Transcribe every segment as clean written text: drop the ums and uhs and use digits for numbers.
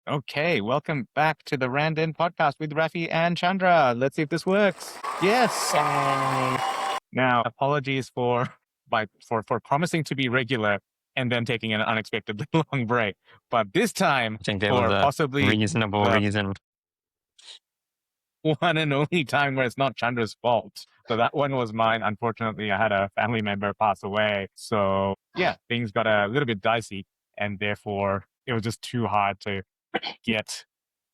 Okay, welcome back to the randInt podcast with Raffy and Chandra. Let's see if this works. Yes. Now, apologies for promising to be regular and then taking an unexpectedly long break. But this time, I think there was for a possibly reasonable the reason. one and only time where it's not Chandra's fault. So that one was mine. Unfortunately, I had a family member pass away. So yeah, things got a little bit dicey, and therefore it was just too hard to get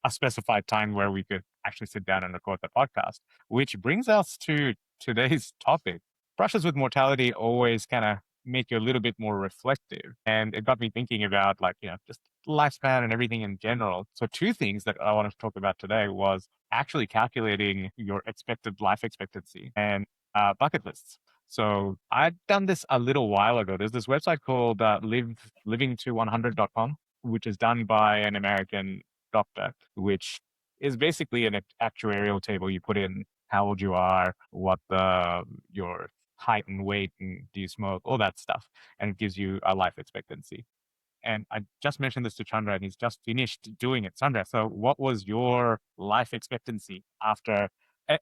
a specified time where we could actually sit down and record the podcast. Which brings us to today's topic. Brushes with mortality always kind of make you a little bit more reflective. And it got me thinking about just lifespan and everything in general. So two things that I wanted to talk about today was actually calculating your expected life expectancy and bucket lists. So I'd done this a little while ago. There's this website called livingto100.com, which is done by an American doctor, which is basically an actuarial table. You put in how old you are, what your height and weight, and do you smoke, all that stuff, and it gives you a life expectancy. And I just mentioned this to Chandra, and he's just finished doing it. Chandra, so what was your life expectancy after?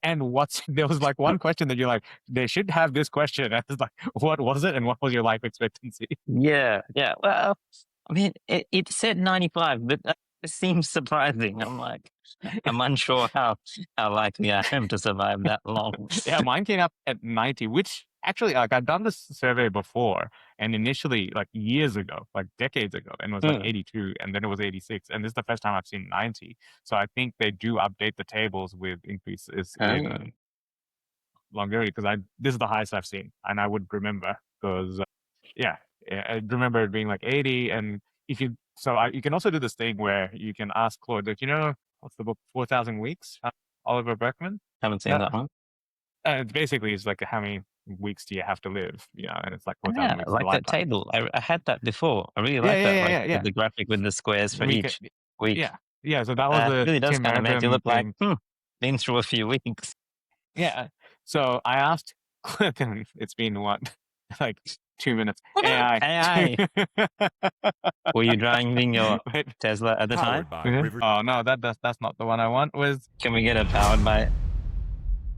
And what's there was like one question that you're like, they should have this question. And it's like, what was it, and what was your life expectancy? Yeah. Well, I mean, it said 95, but that seems surprising. I'm unsure how likely I am to survive that long. Yeah, mine came up at 90, which actually, like, I've done this survey before, and initially, like years ago, like decades ago, and it was like 82, and then it was 86, and this is the first time I've seen 90. So I think they do update the tables with increases in longevity, because this is the highest I've seen, and I would remember because I remember it being like 80, and if you you can also do this thing where you can ask Claude, like, what's the book, 4,000 Weeks, Oliver Berkman. Haven't seen that one. It's basically, it's like, how many weeks do you have to live? And it's like 4,000 Yeah, I weeks is a like that lifetime. table. I had that before. I really like that. Like Yeah. the graphic with the squares for Week, each week. yeah. So that was It a really does Tim kind of make you Urban look like, thing. been through a few weeks. Yeah. So I asked, it's been what, like 2 minutes. AI. Were you driving your Wait, Tesla at the time? oh no, that's not the one I want. Can we get it powered by?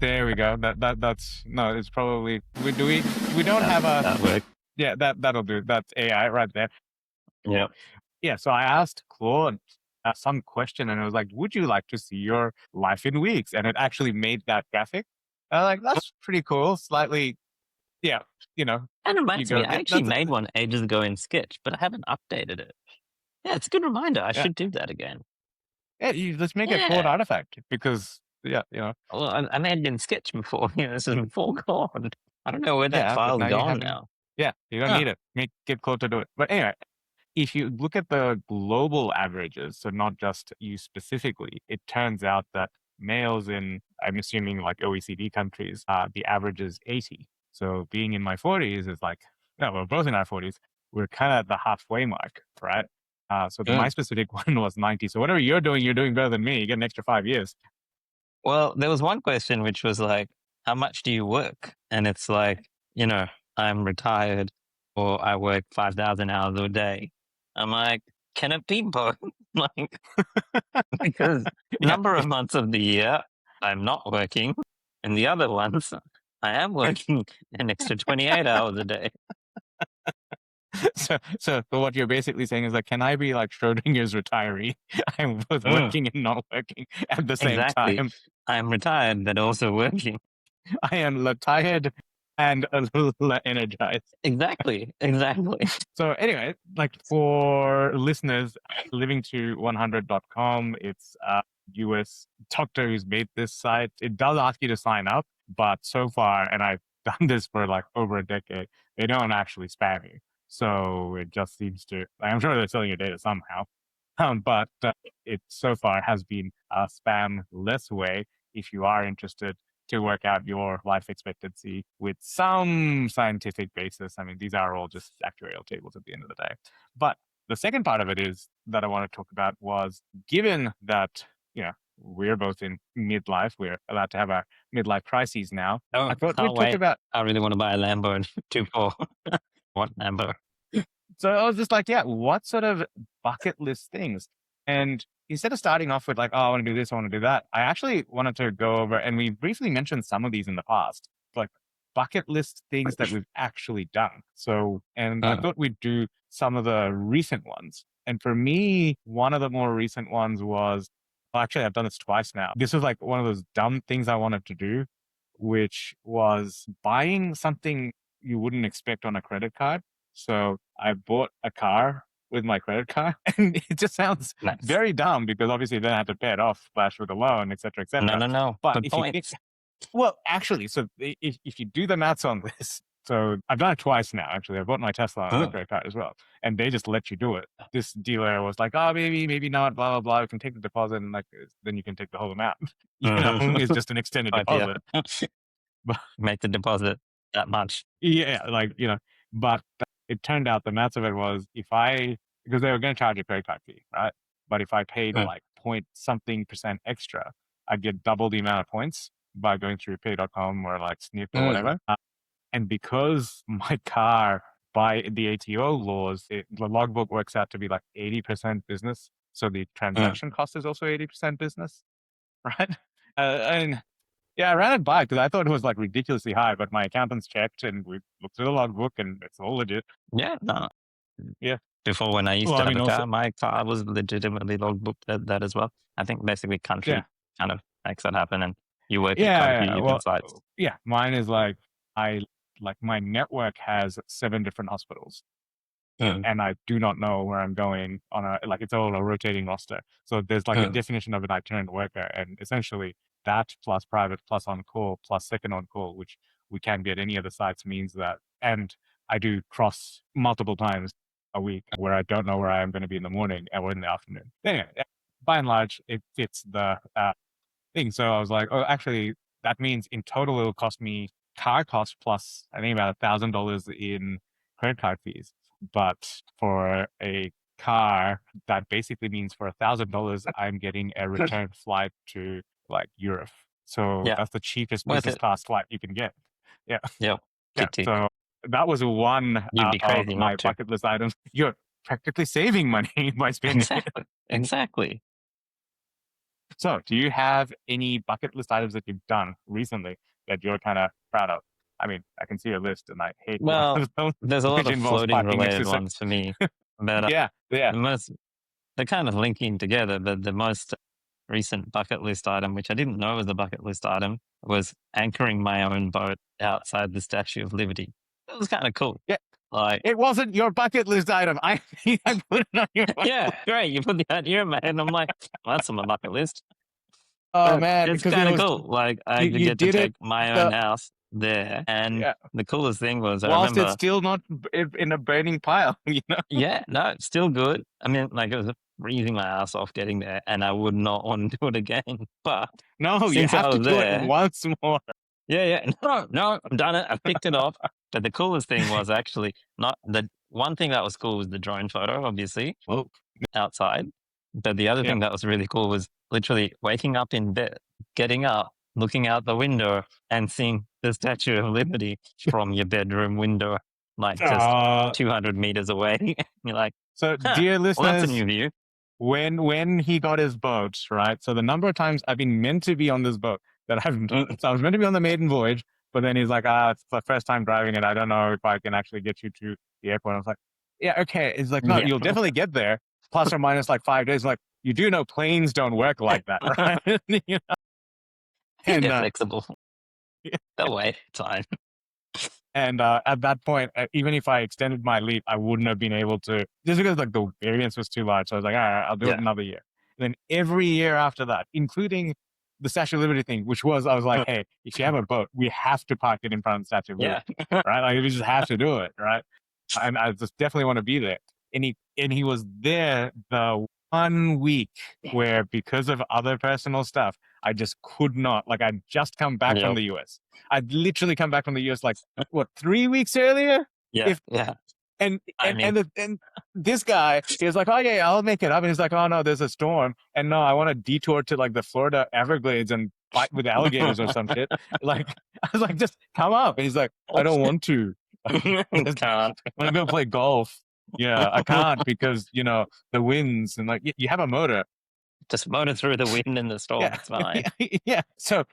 There we go. That's no. It's probably we don't have a that work. Yeah, that'll do. That's AI right there. Yeah. Yeah. So I asked Claude some question, and it was like, "Would you like to see your life in weeks?" And it actually made that graphic. I was like, that's pretty cool. Slightly, yeah. That reminds me, I actually made one ages ago in Sketch, but I haven't updated it. Yeah, it's a good reminder. I should do that again. Yeah, let's make a Claude artifact, because Well, I made it in Sketch before. This is before Claude. I don't know where that file's gone now. Yeah, you don't need it. Get Claude to do it. But anyway, if you look at the global averages, so not just you specifically, it turns out that males in, I'm assuming, like OECD countries, the average is 80. So being in my 40s is like, no, we're both in our 40s. We're kind of at the halfway mark, right? So my specific one was 90. So whatever you're doing better than me. You get an extra 5 years. Well, there was one question which was like, how much do you work? And it's like, I'm retired, or I work 5,000 hours a day. I'm like, can it be both? Like, because number of months of the year I'm not working, and the other ones I am working an extra 28 hours a day. So what you're basically saying is like, can I be like Schrodinger's retiree? I'm both working and not working at the same time. I'm retired, but also working. I am retired and a little energized. Exactly. So anyway, like, for listeners, livingto100.com, it's a US doctor who's made this site. It does ask you to sign up, but so far, and I've done this for like over a decade, they don't actually spam you. So it just seems to, I'm sure they're selling your data somehow. But it so far has been a spam-less way if you are interested to work out your life expectancy with some scientific basis. I mean, these are all just actuarial tables at the end of the day. But the second part of it is that I want to talk about was, given that, we're both in midlife, we're allowed to have our midlife crises now. I thought we'd talk about. I really want to buy a Lambo in 2.4. What Lambo? So I was just like, what sort of bucket list things? And instead of starting off with like, oh, I want to do this, I want to do that, I actually wanted to go over, and we briefly mentioned some of these in the past, like bucket list things that we've actually done. So, and I thought we'd do some of the recent ones. And for me, one of the more recent ones was, well, actually, I've done this twice now. This was like one of those dumb things I wanted to do, which was buying something you wouldn't expect on a credit card. So I bought a car with my credit card, and it just sounds Nice. very dumb because obviously then I have to pay it off, splash with a loan, etc., etc. No. But Good if you point. think, well, actually, so if you do the maths on this, so I've done it twice now. Actually, I bought my Tesla on a credit card as well, and they just let you do it. This dealer was like, "Oh, maybe not, blah blah blah. You can take the deposit, and like then you can take the whole amount. It's just an extended deposit." But Make the deposit that much. yeah, like but it turned out the maths of it was because they were going to charge a credit card fee, right? But if I paid like point something percent extra, I'd get double the amount of points by going through pay.com or like Snipped or whatever. And because my car, by the ATO laws, the logbook works out to be like 80% business. So the transaction cost is also 80% business, right? And yeah, I ran it by because I thought it was like ridiculously high, but my accountants checked and we looked through the logbook and it's all legit. Yeah, no. Yeah. Before, when I used Well, to I have mean, a also, car, my car was legitimately logbooked at that as well. I think basically country yeah. kind of makes that happen, and you work at quite a few Yeah. different Well, sites. yeah, mine is like, my network has 7 different hospitals. And I do not know where I'm going it's all a rotating roster. So there's like a definition of an itinerant worker, and essentially that plus private plus on call plus second on call, which we can get any other sites, means that, and I do cross multiple times a week where I don't know where I am going to be in the morning or in the afternoon. Anyway, by and large, it fits the thing. So I was like, oh, actually, that means in total it'll cost me car cost plus I think about $1,000 in credit card fees. But for a car, that basically means for $1,000, I'm getting a return flight to like Europe. So Yeah, that's the cheapest worth business it. class flight you can get. Yeah. Yeah, Yeah. tick tick. So that was one You'd be of crazy my not to. bucket list items. You're practically saving money by spending it. Exactly. So, do you have any bucket list items that you've done recently that you're kind of proud of? I mean, I can see your list, and I hate one Well, of them, there's a lot which of involves floating parking next to. related ones for me, but Yeah, yeah, the most they're kind of linking together. But the most recent bucket list item, which I didn't know was a bucket list item, was anchoring my own boat outside the Statue of Liberty. It was kind of cool. yeah. Like, It wasn't your bucket list item. I put it on your bucket yeah, list. great. You put the idea in my head, and I'm like, well, that's on my bucket list. Oh But man, it's because it kind of was cool. Like, I you get to did it take my own the house there. And yeah, the coolest thing was, I whilst it's remember, still not in a burning pile. yeah, no, it's still good. I mean, like, it was freezing my ass off getting there, and I would not want to do it again. But No, you since have I to was do it there, once more. yeah, no, I've done it. I've picked it off. But the coolest thing was actually not the one thing that was cool was the drone photo, obviously, Oh, outside. But the other yeah. thing that was really cool was literally waking up in bed, getting up, looking out the window, and seeing the Statue of Liberty from your bedroom window, like just 200 meters away. You're like, So, huh, dear well, that's a listeners, new view. when he got his boat, right? So the number of times I've been meant to be on this boat that so I was meant to be on the maiden voyage, but then he's like, it's the first time driving it. I don't know if I can actually get you to the airport. I was like, yeah, okay. It's like, no, Yeah. you'll definitely get there, plus or minus like 5 days. Like, you do know planes don't work like that, right? And They're flexible. yeah. They'll wait. It's fine. And at that point, even if I extended my leave, I wouldn't have been able to, just because like the variance was too large. So I was like, all right, I'll do it Yeah. another year. And then every year after that, including the Statue of Liberty thing, which was, I was like, hey, if you have a boat, we have to park it in front of the Statue of Liberty, Yeah. right? Like we just have to do it, right? And I just definitely want to be there. And he was there the 1 week where, because of other personal stuff, I just could not. Like, I'd just come back from Yep. the US. I'd literally come back from the US like what, 3 weeks earlier? Yeah. Yeah. And I mean, and this guy, he was like, oh yeah, I'll make it up. And he's like, oh no, there's a storm, and no, I want to detour to like the Florida Everglades and fight with alligators or some shit. Like, I was like, just come up. And he's like, I don't want to. I can't. want to go play golf. Yeah, I can't because the winds and like you have a motor. Just motor through the wind and the storm. Yeah, It's fine. yeah. So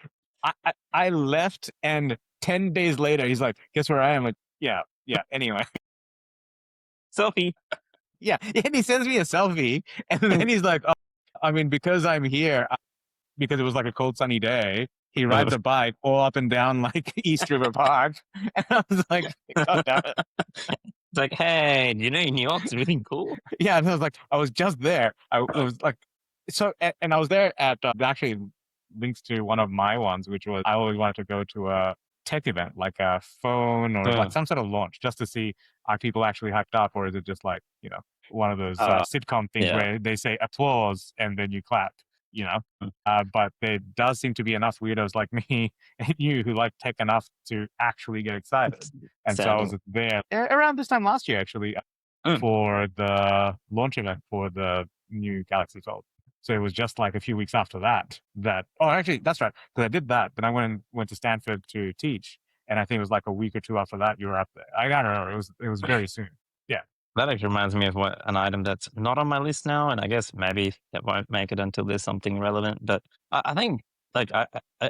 I left, and 10 days later, he's like, "Guess where I am?" Like, yeah, yeah. Anyway, Sophie. yeah. And he sends me a selfie, and then he's like, "Oh, I mean, because I'm here, because it was like a cold, sunny day." He rides a bike all up and down like East River Park, and I was like, "God damn it!" It's like, hey, you know, New York's really cool. Yeah, and I was like, I was just there. I was like, so, and I was there at actually links to one of my ones, which was I always wanted to go to a tech event, like a phone or like some sort of launch, just to see are people actually hyped up, or is it just like one of those sitcom things Yeah. where they say applause and then you clap, you know. But there does seem to be enough weirdos like me and you who like tech enough to actually get excited. And so I was Sadly. there around this time last year, actually, for the launch event for the new Galaxy Fold. So it was just like a few weeks after that. Oh, actually, that's right. Because I did that. Then I went to Stanford to teach, and I think it was like a week or two after that you were up there. I don't remember. It was very soon. Yeah. That actually reminds me of an item that's not on my list now, and I guess maybe that won't make it until there's something relevant. But I think, like, I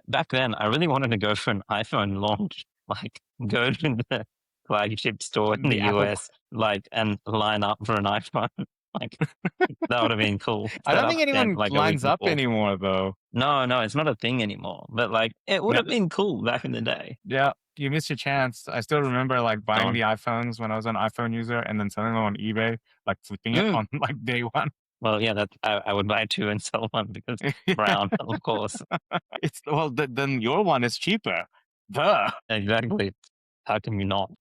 back then, I really wanted to go for an iPhone launch, like go to the flagship store in the The Apple. US, like, and line up for an iPhone. Like, that would have been cool. I Set don't up think tent anyone like a week lines up before. anymore, though. No, it's not a thing anymore. But like, it would No, have been cool back in the day. yeah, you missed your chance. I still remember like Go buying on. the iPhones when I was an iPhone user, and then selling them on eBay, like flipping it Mm. on like day one. Well, yeah, that I would buy two and sell one because brown, of course. It's well, then your one is cheaper. Duh. Exactly. How can you not?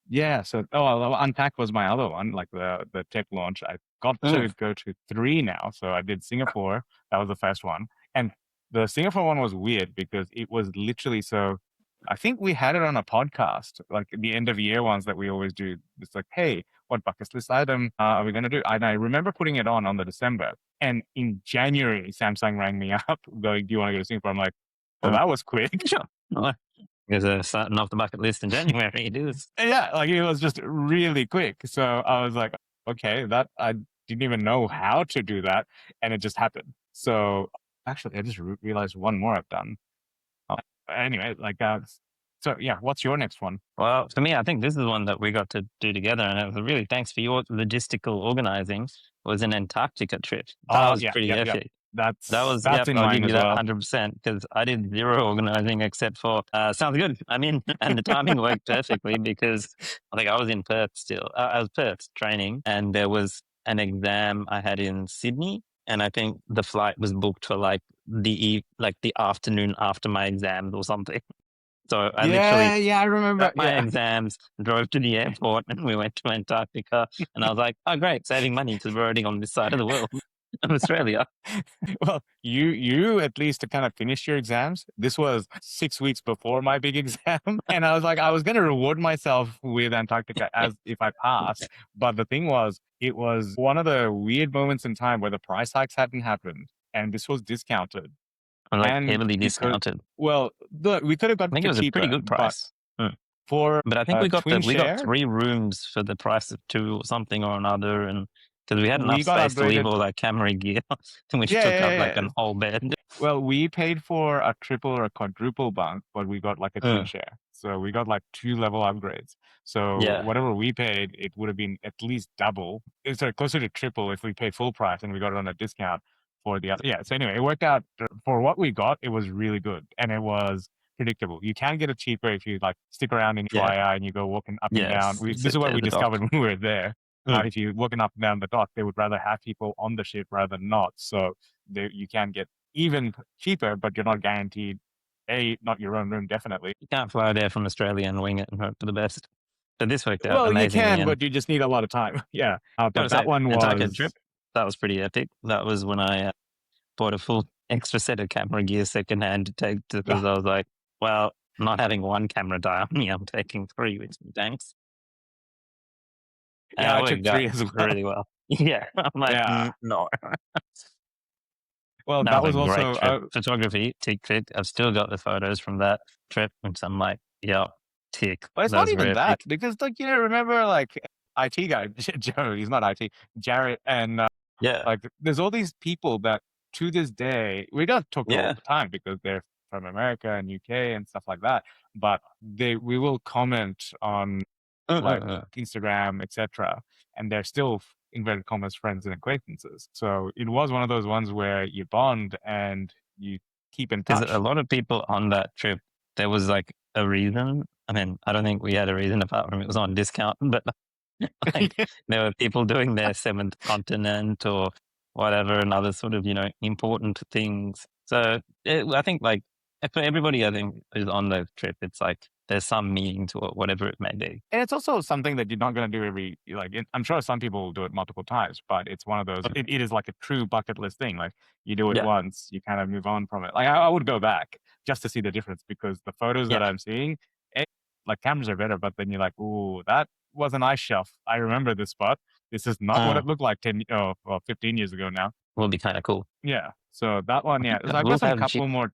Yeah. So, Unpack was my other one, like the tech launch. I got Mm. to go to three now. So I did Singapore. That was the first one, and the Singapore one was weird because it was literally so. I think we had it on a podcast, like the end of year ones that we always do. It's like, hey, what bucket list item are we gonna do? And I remember putting it on the December, and in January, Samsung rang me up, going, "Do you want to go to Singapore?" I'm like, "Well, that was quick." Sure. Well, because starting off the bucket list in January, it is. Yeah, like it was just really quick. So I was like, okay, that I didn't even know how to do that, and it just happened. So actually, I just realized one more I've done. Anyway, like so yeah, what's your next one? Well, for me, I think this is one that we got to do together, and it was really thanks for your logistical organizing. It was an Antarctica trip. That Oh was yeah, pretty yep, yep. epic. That That's was, that's yep, in I'll mine give you as that well. 100% because I did zero organizing except for, sounds good. I mean, and the timing worked perfectly because I think I was in Perth still. I was Perth training, and there was an exam I had in Sydney. And I think the flight was booked for like the afternoon after my exams or something. So I literally Yeah, I remember. got my Yeah. exams, drove to the airport, and we went to Antarctica. And I was like, oh, great, saving money because we're already on this side of the world of Australia. Well, you at least kind of finished your exams. This was 6 weeks before my big exam, and I was like, I was going to reward myself with Antarctica as if I passed. But the thing was, it was one of the weird moments in time where the price hikes hadn't happened, and this was discounted. I'm like And heavily because, discounted. well, we could have I gotten think it it was a pretty cheaper, good but price. Mm. for But I think we got twin we got share, 3 rooms for the price of 2 or something or another, and because we had enough we got space to leave upgraded. all that camera gear, which Yeah, took up yeah, like yeah. an whole bed. Well, we paid for a triple or a quadruple bunk, but we got like a twin Mm. share. So we got like 2 level upgrades. So Yeah, whatever we paid, it would have been at least double. Sorry, closer to triple if we paid full price and we got it on a discount for the other. Yeah. So anyway, it worked out for what we got. It was really good and it was predictable. You can get it cheaper if you like stick around in yeah, UII and you go walking up and down. yes. This is Sit what there we at the dock. discovered when we were there. Mm. If you're walking up and down the dock, they would rather have people on the ship rather than not. So you can get even cheaper, but you're not guaranteed not your own room, definitely. You can't fly there from Australia and wing it and hope for the best. But this worked out Well, you amazingly, can, and but you just need a lot of time. Yeah. But gotta that say, one Antarctica trip, was, that was pretty epic. That was when I bought a full extra set of camera gear secondhand to take uh, because I was like, well, not having one camera die on me, I'm taking 3 with me, thanks. And yeah, it I took worked out three as well. really well. Yeah, I'm like, Yeah. no. Well, That that was a was great also, trip. Photography, tick, tick. I've still got the photos from that trip, and so I'm like, yeah, tick. well, it's That not was very even that epic. because, like, remember, like, IT guy, Joe. He's not IT. Jared and Yeah. like, there's all these people that to this day we don't talk to all Yeah. the time because they're from America and UK and stuff like that. But we will comment on like Uh-uh. Instagram, etc. And they're still inverted commas friends and acquaintances. So it was one of those ones where you bond and you keep in Because a touch. lot of people on that trip, there was like a reason. I mean, I don't think we had a reason apart from it was on discount, but like there were people doing their seventh continent or whatever and other sort of, important things. So I think like for everybody, I think is on the trip, it's like there's some meaning to it, whatever it may be. And it's also something that you're not going to do every, like, I'm sure some people will do it multiple times, but it's one of those, it is like a true bucket list thing. Like, you do it Yeah. once, you kind of move on from it. Like, I would go back just to see the difference because the photos that Yeah. I'm seeing, like, cameras are better, but then you're like, ooh, that was an ice shelf. I remember this spot. This is not what Uh, it looked like 15 years ago now. will be kind of cool. Yeah. So that one, I yeah. think So I've got we'll some have couple more.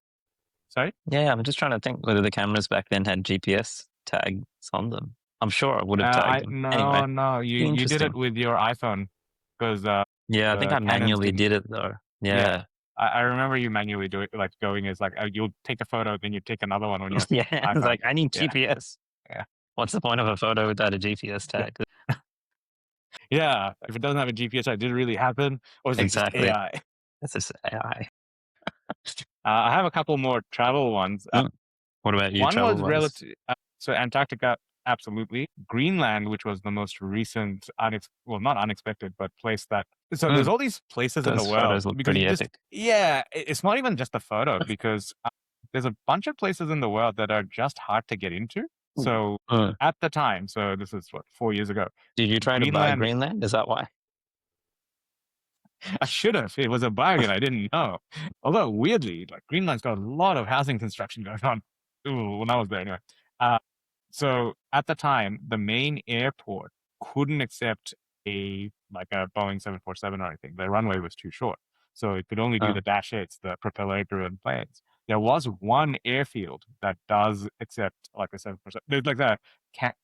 Sorry? Yeah, I'm just trying to think whether the cameras back then had GPS tags on them. I'm sure I would have tagged them. Anyway, No, you did it interesting. with your iPhone because Yeah, I think the I Canons manually didn't. did it though. Yeah. Yeah. I remember you manually do it, like going is like you'll take a photo, then you take another one on your Yeah. I was iPhone. like, I need Yeah, GPS. yeah, What's the point of a photo without a GPS yeah, tag? yeah. If it doesn't have a GPS, did it really happen, or is it just Exactly. AI? That's just AI. I have a couple more travel ones. Mm. What about you One travel was wise? relative. So Antarctica, absolutely. Greenland, which was the most recent, well, not unexpected, but place that. So there's Mm. all these places in the Those world photos look because pretty you just, epic. yeah, it's not even just a photo because there's a bunch of places in the world that are just hard to get into. So Mm. at the time, so this is what, 4 years ago, Did you try to buy Greenland. Greenland? Is that why? I should have. It was a bargain. I didn't know. Although weirdly, like Greenland's got a lot of housing construction going on. Ooh, when I was there anyway. Uh, So at the time, the main airport couldn't accept a Boeing 747 or anything. The runway was too short. So it could only do Uh, the Dash 8s, the propeller-driven planes. There was one airfield that does accept like a 747. There's like the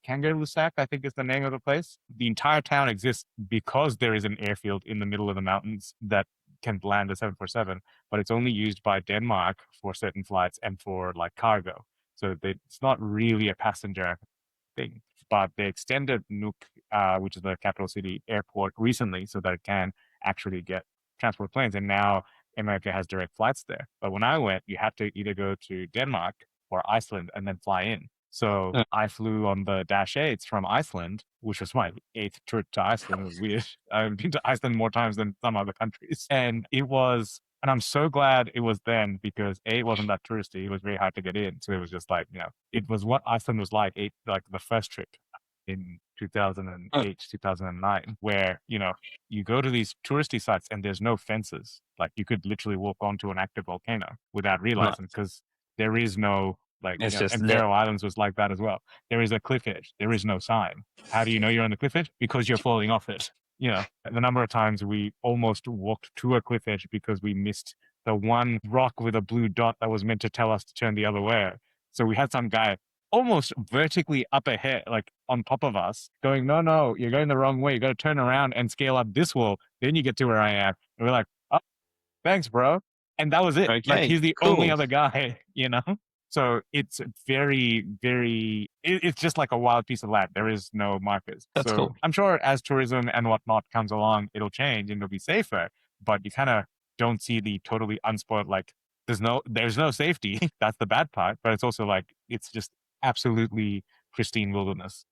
Kangalusak, I think is the name of the place. The entire town exists because there is an airfield in the middle of the mountains that can land a 747, but it's only used by Denmark for certain flights and for like cargo. So it's not really a passenger thing. But they extended Nuuk, which is the capital city airport, recently so that it can actually get transport planes. And now America has direct flights there. But when I went, you had to either go to Denmark or Iceland and then fly in. So uh, I flew on the Dash 8s from Iceland, which was my eighth trip to Iceland. It was weird. I've been to Iceland more times than some other countries. And I'm so glad it was then because A, it wasn't that touristy. It was very hard to get in. So it was just like, it was what Iceland was like the first trip in uh, 2008, 2009, where, you go to these touristy sites and there's no fences. Like you could literally walk onto an active volcano without realizing nice. because there is no, like, It's just and lit. Faroe Islands was like that as well. There is a cliff edge. There is no sign. How do you know you're on the cliff edge? Because you're falling off it. The number of times we almost walked to a cliff edge because we missed the one rock with a blue dot that was meant to tell us to turn the other way. So we had some guy almost vertically up ahead, like on top of us, going, no, no, you're going the wrong way. You got to turn around and scale up this wall. Then you get to where I am. And we're like, oh, thanks, bro. And that was it. Like Okay, he's the only cool. other guy, you know? So it's very, very, it's just like a wild piece of land. There is no markers. That's So cool. I'm sure as tourism and whatnot comes along, it'll change and it'll be safer. But you kind of don't see the totally unspoiled, like, there's no safety. That's the bad part. But it's also like, it's just absolutely pristine wilderness.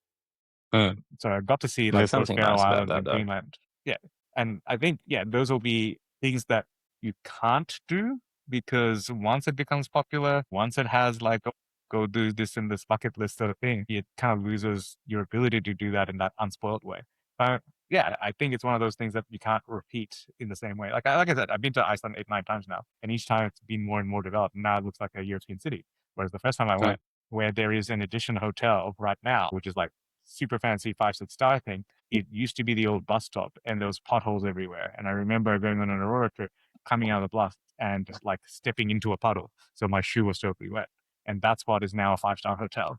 Mm. So I got to see like There's both something Faroe nice about Islands that and though. Greenland. Yeah. And I think, yeah, those will be things that you can't do because once it becomes popular, once it has like, "Oh, go do this in this bucket list sort of thing, it kind of loses your ability to do that in that unspoiled way. But yeah, I think it's one of those things that you can't repeat in the same way. Like I said, I've been to Iceland 8, 9 times now, and each time it's been more and more developed. Now it looks like a European city. Whereas the first time I Mm. went, where there is an addition hotel right now, which is like super fancy 5, 6 star thing. It used to be the old bus stop and there was potholes everywhere. And I remember going on an Aurora trip, coming out of the bus and like stepping into a puddle. So my shoe was totally wet. And that spot is now a 5 star hotel.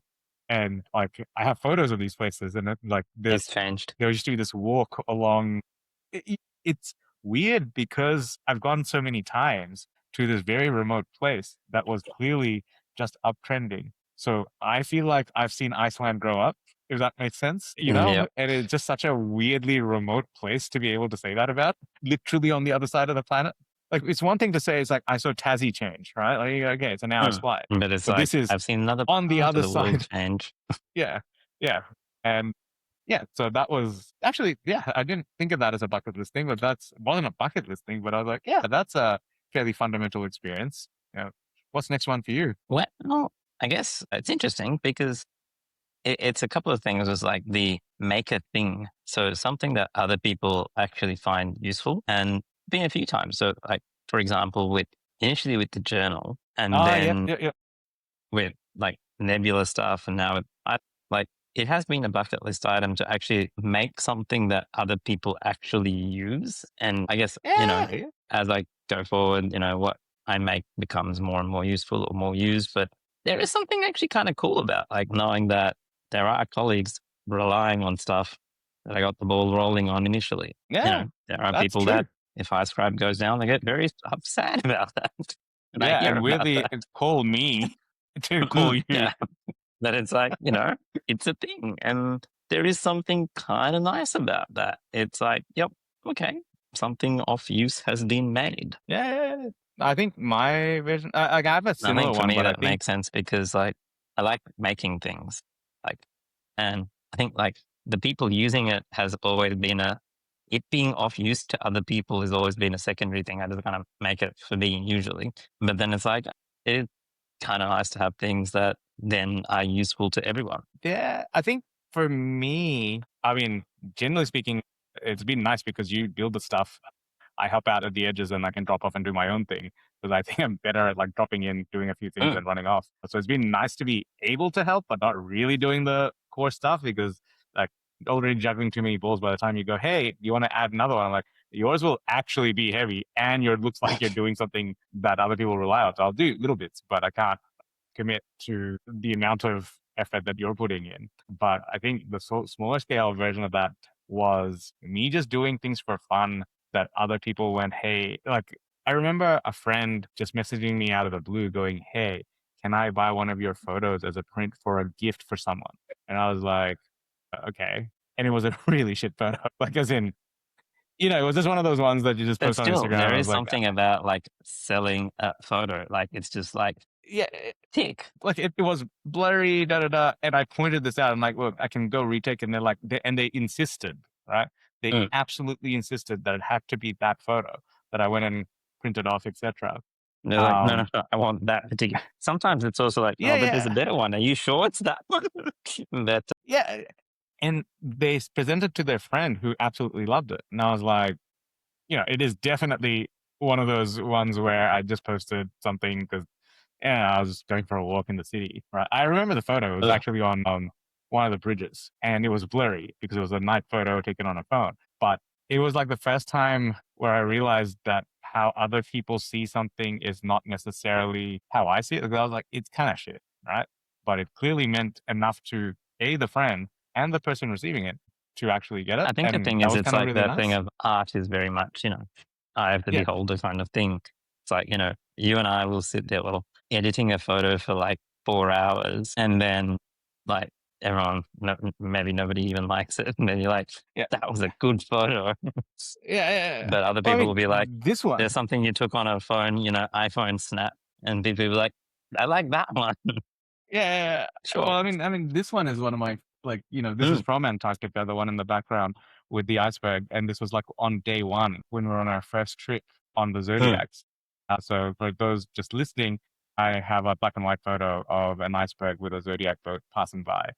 And like I have photos of these places, and like It's this, changed. there used to be this walk along. It's weird because I've gone so many times to this very remote place that was clearly just uptrending. So I feel like I've seen Iceland grow up, if that makes sense, you know? Yep. And it's just such a weirdly remote place to be able to say that about, literally on the other side of the planet. Like, it's one thing to say, it's like, I saw Tassie change, right? Like, okay, it's an hour's flight. But it's But like this is I've seen another on the part of other the world side. change. Yeah. Yeah. And yeah, so that was actually, yeah, I didn't think of that as a bucket list thing, but that's wasn't a bucket list thing, but I was like, yeah, that's a fairly fundamental experience. Yeah. What's next one for you? Well, I guess it's interesting because it's a couple of things. It's like the make a thing. So something that other people actually find useful and been a few times. So like, for example, with initially with the journal and Ah, yep, then yep, yep. with like nebula stuff. And now I like, it has been a bucket list item to actually make something that other people actually use. And I guess, Yeah, yeah. as I go forward, what I make becomes more and more useful or more used. But there is something actually kind of cool about like knowing that there are colleagues relying on stuff that I got the ball rolling on initially. Yeah, There are that's people that true. if iScribe goes down, they get very upset about that. And I Yeah, hear and about weirdly, that. it's call me to call you. Yeah. That it's like, it's a thing. And there is something kind of nice about that. It's like, yep, okay, something of use has been made. Yeah, yeah, yeah. I think my vision, I have a I similar think for one, me but I that think, makes sense because like I like making things. Like and I think like the people using it has always been it being of use to other people has always been a secondary thing. I just kind of make it for me usually. But then it's like it's kind of nice to have things that then are useful to everyone. yeah, I think for me, I mean, generally speaking, it's been nice because you build the stuff. I help out at the edges and I can drop off and do my own thing because I think I'm better at like dropping in, doing a few things Mm. and running off. So it's been nice to be able to help, but not really doing the core stuff because like already juggling too many balls by the time you go, hey, you want to add another one? I'm like, yours will actually be heavy and your looks like you're doing something that other people rely on. So I'll do little bits, but I can't commit to the amount of effort that you're putting in. But I think the smaller scale version of that was me just doing things for fun that other people went, hey, like I remember a friend just messaging me out of the blue going, hey, can I buy one of your photos as a print for a gift for someone? And I was like, okay. And it was a really shit photo. Like, as in, it was just one of those ones that you just But post on still, Instagram. And there I is was like, something about like selling a photo. Like it's just like yeah, tick. like it was blurry, da da da. And I pointed this out. I'm like, look, I can go retake. And they're like, and they insisted, right? They Mm. absolutely insisted that it had to be that photo that I went and printed off, etc. They're like, no, no, no, I want that particular. Sometimes it's also like, Yeah, oh, but there's a yeah, better one. Are you sure it's that one? That yeah. And they presented to their friend who absolutely loved it. And I was like, it is definitely one of those ones where I just posted something because I was going for a walk in the city. Right. I remember the photo. It was ugh, actually on one of the bridges, and it was blurry because it was a night photo taken on a phone. But it was like the first time where I realized that how other people see something is not necessarily how I see it. Because I was like, it's kind of shit, right? But it clearly meant enough to the friend and the person receiving it to actually get it, I think the and thing that is, was it's kind of like really that thing nice. of art is very much, eye of the Yeah, beholder kind of thing. It's like, you and I will sit there, well, editing a photo for like 4 hours and then like everyone, maybe nobody even likes it. And then you're like, yeah, that was a good photo. yeah, yeah, yeah. But other Well, I people will mean, be like, this one. there's something you took on a phone, iPhone snap. And people will be like, I like that one. Yeah, yeah, yeah. Well, Sure. I mean, this one is one of my like, this is Mm, from Antarctica, the one in the background with the iceberg, and this was like on day one when we were on our first trip on the mm. Zodiacs. So for those just listening, I have a black and white photo of an iceberg with a Zodiac boat passing by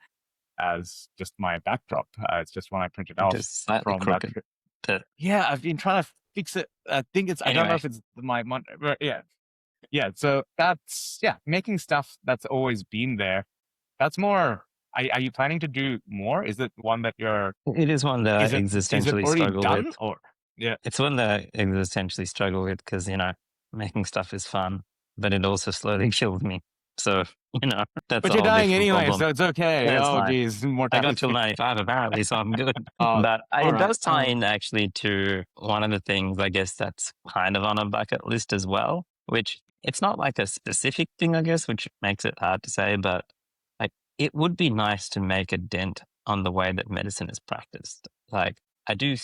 as just my backdrop. It's just one I printed off Just slightly from that crooked. trip. But Yeah, I've been trying to fix it. I think I don't know anyway, if it's but yeah, yeah. So that's yeah, making stuff that's always been there. That's more. Are you planning to do more? Is it one that you're? it is one that I Is it existentially already struggle with. done or? Yeah. It's one that I existentially struggle with because, making stuff is fun, but it also slowly kills me. So, that's But a you're whole dying different anyway, problem. so it's okay. Yeah, it's Oh, fine. geez, I got till mortality. 95 apparently, so I'm good. Uh, But all it right. does tie in actually to one of the things I guess that's kind of on a bucket list as well, which it's not like a specific thing, I guess, which makes it hard to say, but like it would be nice to make a dent on the way that medicine is practiced. Like I do,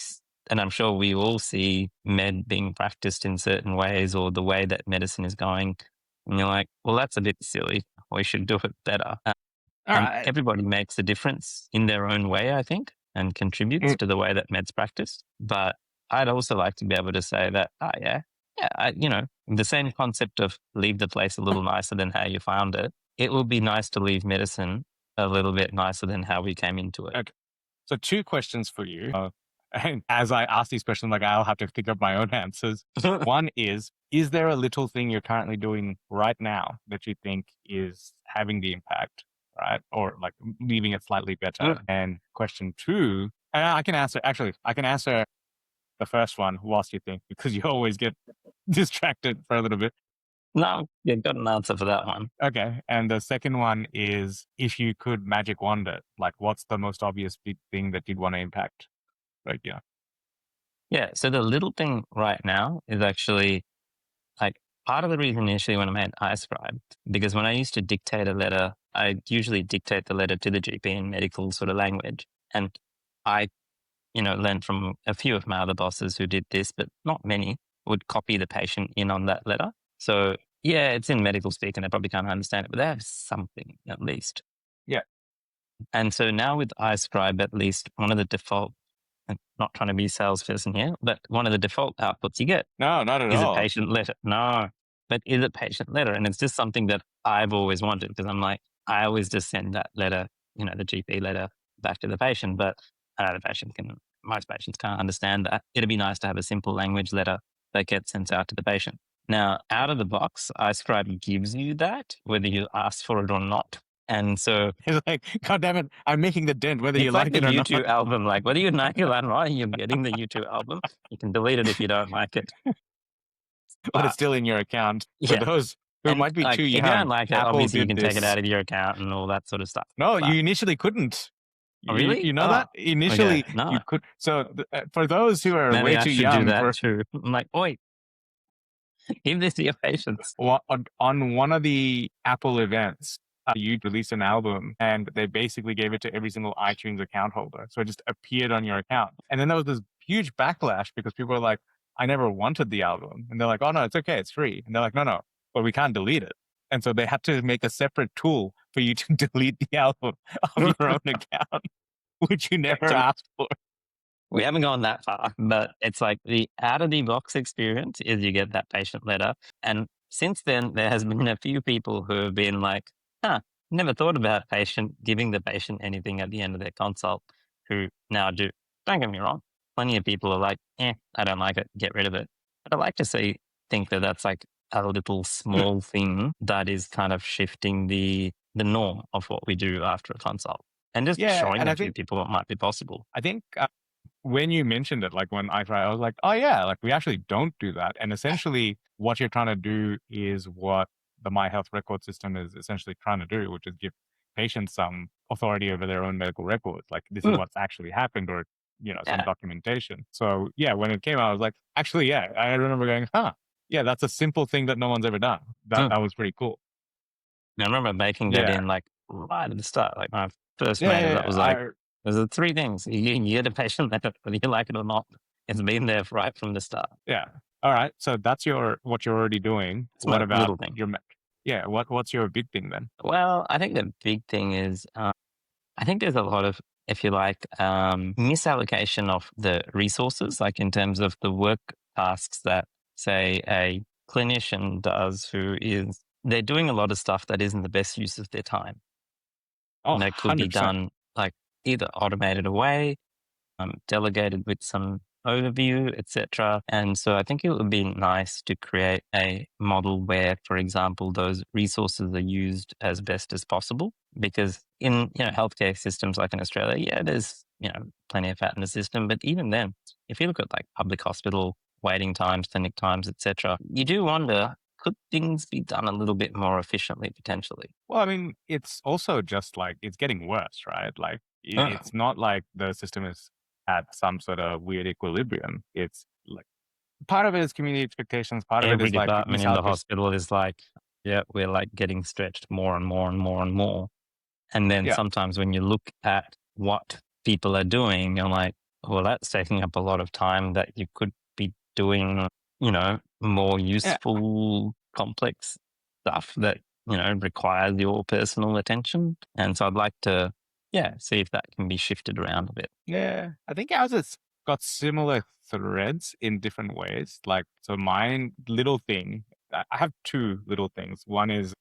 and I'm sure we all see med being practiced in certain ways or the way that medicine is going. And you're like, well, that's a bit silly. We should do it better. all And right. everybody makes a difference in their own way, I think, and contributes Mm, to the way that med's practiced. But I'd also like to be able to say that, the same concept of leave the place a little nicer than how you found it. It would be nice to leave medicine a little bit nicer than how we came into it. okay. So two questions for you. And as I ask these questions, like I'll have to think of my own answers. One is there a little thing you're currently doing right now that you think is having the impact, right? Or like leaving it slightly better? And question two, and I can answer the first one whilst you think, because you always get distracted for a little bit. No, you got an answer for that one. Okay. And the second one is if you could magic wand it, like what's the most obvious big thing that you'd want to impact? Right. Yeah. Yeah. So the little thing right now is actually like part of the reason initially when I made iScribe, because when I used to dictate a letter, I usually dictate the letter to the GP in medical sort of language. And I, learned from a few of my other bosses who did this, but not many would copy the patient in on that letter. So yeah, it's in medical speak and they probably can't understand it, but they have something at least. Yeah. And so now with iScribe, at least one of the default, and not trying to be a salesperson here, but one of the default outputs you get No, not at is a all. patient letter. No, but is a patient letter. And it's just something that I've always wanted because I'm like, I always just send that letter, the GP letter back to the patient, but most patients can't understand that. It'd be nice to have a simple language letter that gets sent out to the patient. Now, out of the box, iScribe gives you that, whether you ask for it or not. And so It's like, God damn it, I'm making the dent whether you it's like like the it or not. YouTube album. Like whether you like it or not, you're getting the YouTube album. You can delete it if you don't like it. But But it's still in your account. For yeah. those who And might be like too if you don't young, like it, Apple obviously you did can take it this. out of your account and all that sort of stuff. No, But you initially couldn't. oh, really? You know Oh, that? Initially, okay. No. you could. So for those who are Maybe way I too should do young that for too. I'm like, wait, give this to your patients. on one of the Apple events, you released an album and they basically gave it to every single iTunes account holder. So it just appeared on your account. And then there was this huge backlash because people were like, I never wanted the album. And they're like, oh, no, it's okay. It's free. And they're like, no, but we can't delete it. And so they had to make a separate tool for you to delete the album of your own account, which you never So asked for. we haven't gone that far, but it's like the out of the box experience is you get that patient letter. And since then, there has been a few people who have been like, never thought about giving the patient anything at the end of their consult who now do. Don't get me wrong. Plenty of people are like, I don't like it. Get rid of it. But I like to think that that's like a little small thing that is kind of shifting the norm of what we do after a consult and just Yeah. showing And a few people what might be possible. I think when you mentioned it, like when I tried, I was like, oh yeah, like we actually don't do that. And essentially what you're trying to do is what the My Health record system is essentially trying to do, which is give patients some authority over their own medical records. Like this is Mm, what's actually happened or, some yeah. documentation. So yeah, when it came out, I was like, actually, yeah, I remember going, yeah, that's a simple thing that no one's ever done. Mm. That was pretty cool. I remember making that Yeah. in like right at the start. Like when I first Yeah. made it, Yeah. that was like, there's the three things. You get a patient letter, whether you like it or not. It's been there right from the start. Yeah. All right. So that's what you're already doing. It's What my about little thing. your yeah, what's your big thing then? Well, I think the big thing is, I think there's a lot of, if you like, misallocation of the resources, like in terms of the work tasks that, say, a clinician does they're doing a lot of stuff that isn't the best use of their time. Oh, And that could be 100%. done like either automated away, delegated with some overview, etc. And so I think it would be nice to create a model where, for example, those resources are used as best as possible. Because in healthcare systems like in Australia, yeah, there's plenty of fat in the system, but even then, if you look at like public hospital waiting times, clinic times, etc., you do wonder could things be done a little bit more efficiently potentially? Well, I mean, it's also just like it's getting worse, right? Like Oh, it's not like the system is at some sort of weird equilibrium. It's like part of it is community expectations, part of it every is like department in the misallocation. hospital is like, yeah, we're like getting stretched more and more and more and more. And then Yeah, sometimes when you look at what people are doing, you're like, well, that's taking up a lot of time that you could be doing, more yeah. useful, complex stuff that, requires your personal attention. And so I'd like to, yeah, see if that can be shifted around a bit. Yeah, I think ours has got similar threads in different ways. Like, so mine little thing, I have two little things. One is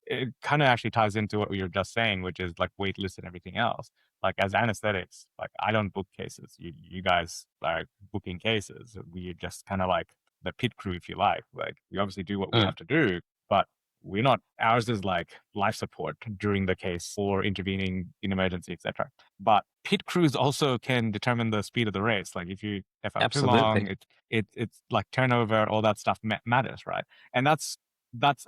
it kind of actually ties into what we were just saying, which is like wait list and everything else. Like as anesthetics, like I don't book cases. You guys are booking cases. We just kind of like the pit crew, if you like. Like we obviously do what we Mm, have to do, but we're not. Ours is like life support during the case or intervening in emergency, etc. But pit crews also can determine the speed of the race. Like if you F up too long, absolutely. it's like turnover, all that stuff matters, right? And that's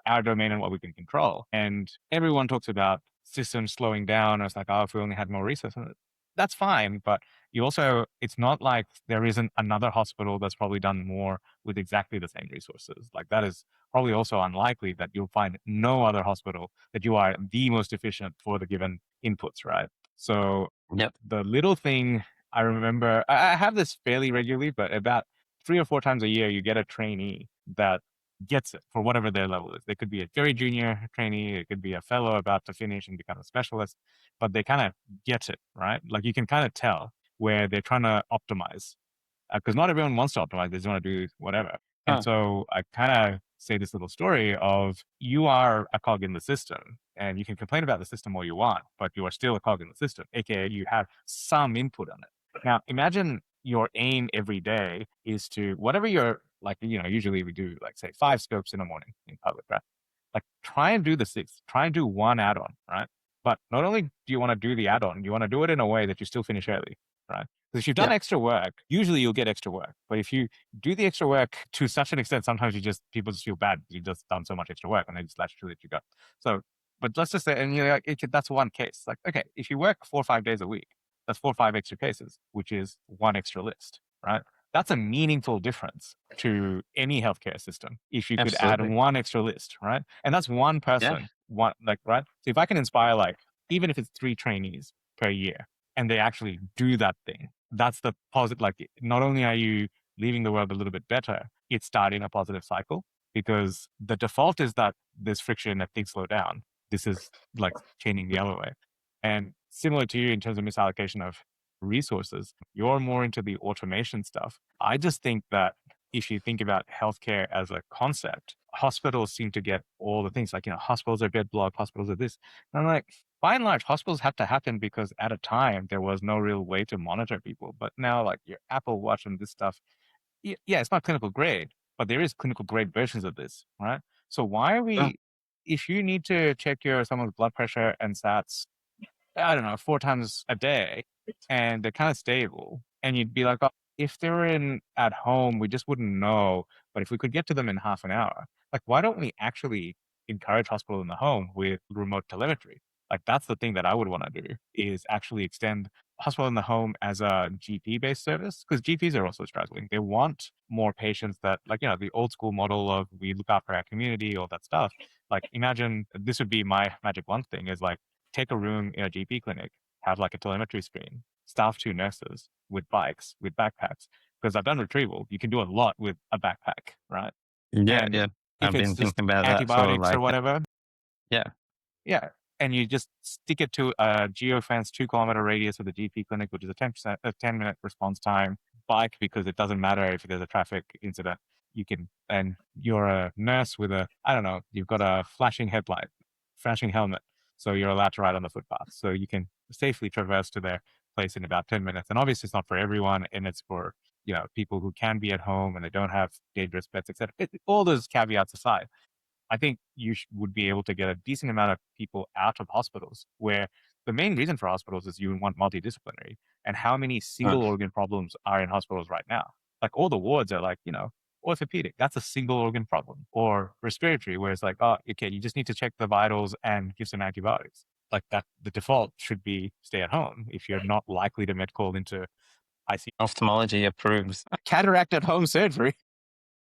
our domain and what we can control. And everyone talks about systems slowing down. Or it's like, oh, if we only had more resources, that's fine. But you also, it's not like there isn't another hospital that's probably done more with exactly the same resources. Like that is probably also unlikely that you'll find no other hospital that you are the most efficient for the given inputs, right? So Yep. the little thing I remember, I have this fairly regularly, but about 3 or 4 times a year, you get a trainee that gets it for whatever their level is. They could be a very junior trainee, it could be a fellow about to finish and become a specialist, but they kind of get it, right? Like you can kind of tell where they're trying to optimize because not everyone wants to optimize. They just want to do whatever. And Huh. so I kind of say this little story of you are a cog in the system and you can complain about the system all you want, but you are still a cog in the system, aka you have some input on it. Now imagine your aim every day is to whatever you're like, usually we do like say 5 scopes in the morning in public, right? Like try and do the 6, try and do one add-on, right? But not only do you want to do the add-on, you want to do it in a way that you still finish early, right? Because if you've done Yeah. extra work, usually you'll get extra work. But if you do the extra work to such an extent, sometimes people just feel bad. You've just done so much extra work and they just let you go. So, but let's just say, and you're like, that's one case. Like, okay, if you work 4 or 5 days a week, that's 4 or 5 extra cases, which is one extra list, right? That's a meaningful difference to any healthcare system if you could add Absolutely. one extra list, right? And that's one Yeah. person, one like right. So if I can inspire like even if it's 3 trainees per year, and they actually do that thing, that's the positive. Like not only are you leaving the world a little bit better, it's starting a positive cycle because the default is that there's friction and things slow down. This is like chaining the other way. And similar to you in terms of misallocation of resources, you're more into the automation stuff. I just think that if you think about healthcare as a concept, hospitals seem to get all the things like, hospitals are bed block, hospitals are this. And I'm like, by and large, hospitals had to happen because at a time there was no real way to monitor people. But now, like your Apple Watch and this stuff, yeah, it's not clinical grade, but there is clinical grade versions of this, right? So why are Huh. we, if you need to check someone's blood pressure and SATs I don't know, 4 times a day, and they're kind of stable. And you'd be like, oh, if they were in at home, we just wouldn't know. But if we could get to them in half an hour, like, why don't we actually encourage hospital in the home with remote telemetry? Like, that's the thing that I would want to do is actually extend hospital in the home as a GP based service because GPs are also struggling. They want more patients that, like, the old school model of we look after our community, all that stuff. Like, imagine this would be my magic one thing is like, take a room in a GP clinic, have like a telemetry screen, staff 2 nurses with bikes, with backpacks. Because I've done retrieval, you can do a lot with a backpack, right? Yeah. And Yeah. if I've it's been just thinking about that for antibiotics or like, whatever, yeah. yeah. And you just stick it to a geofence 2 kilometer radius of the GP clinic, which is a 10-minute response time. Bike because it doesn't matter if there's a traffic incident. You can, and you're a nurse with I don't know, you've got a flashing headlight, flashing helmet. So you're allowed to ride on the footpath. So you can safely traverse to their place in about 10 minutes. And obviously it's not for everyone. And it's for, people who can be at home and they don't have dangerous pets, etc. All those caveats aside, I think you would be able to get a decent amount of people out of hospitals where the main reason for hospitals is you want multidisciplinary. And how many Huh. single organ problems are in hospitals right now? Like all the wards are like, orthopedic, that's a single organ problem. Or respiratory, where it's like, oh, okay, you just need to check the vitals and give some antibiotics. Like that, the default should be stay at home if you're not likely to med call into ICU. Ophthalmology approves. Cataract at home surgery.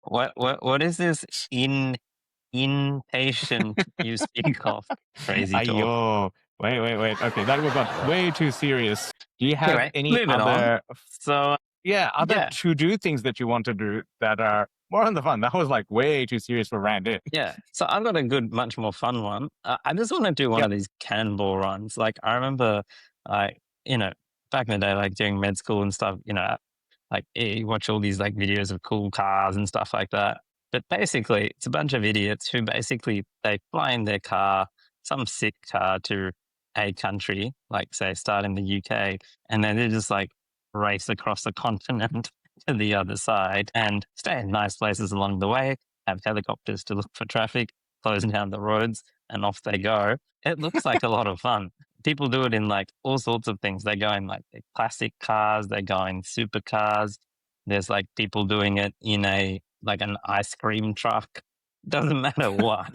What is this inpatient you speak of? Crazy talk. Ayo. Wait. Okay, that got way too serious. Do you have Anyway, any moving on. other, So other yeah, to do things that you want to do that are more on the fun? That was like way too serious for randInt. yeah. So I've got a good, much more fun one. I just want to do one Yep. of these cannonball runs. Like I remember, like back in the day, like doing med school and stuff. Like you watch all these like videos of cool cars and stuff like that. But basically, it's a bunch of idiots who basically they fly in their car, some sick car, to a country, like say start in the UK, and then they just like race across the continent to the other side and stay in nice places along the way, have helicopters to look for traffic, closing down the roads, and off they go. It looks like a lot of fun. People do it in like all sorts of things. They go in like the classic cars, they go in supercars. There's like people doing it in an ice cream truck. Doesn't matter what.